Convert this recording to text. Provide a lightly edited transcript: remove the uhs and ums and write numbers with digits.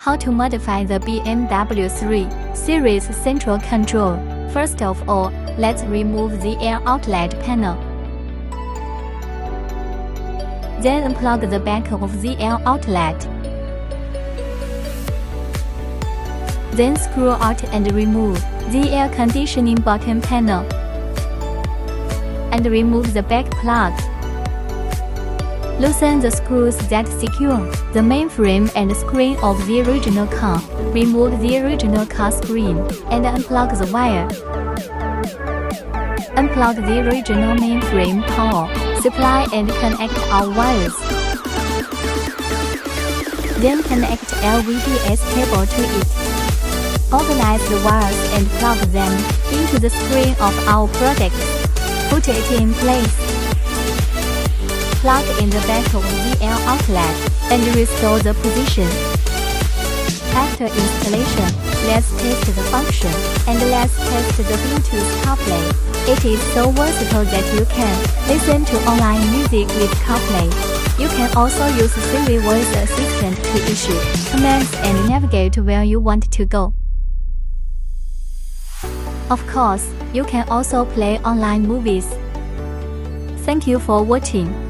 How to modify the BMW 3 Series central control. First of all, let's remove the air outlet panel. Then unplug the back of the air outlet. Then screw out and remove the air conditioning button panel. And remove the back plugs. Loosen the screws that secure the mainframe and screen of the original car. Remove the original car screen and unplug the wire. Unplug the original mainframe power supply and connect all wires. Then connect LVDS cable to it. Organize the wires and plug them into the screen of our product. Put it in place. Plug in the back of the air outlet and restore the position. After installation, let's test the function and let's test the Bluetooth Carplay. It is so versatile that you can listen to online music with Carplay. You can also use Siri voice assistant to issue commands and navigate where you want to go. Of course, you can also play online movies. Thank you for watching.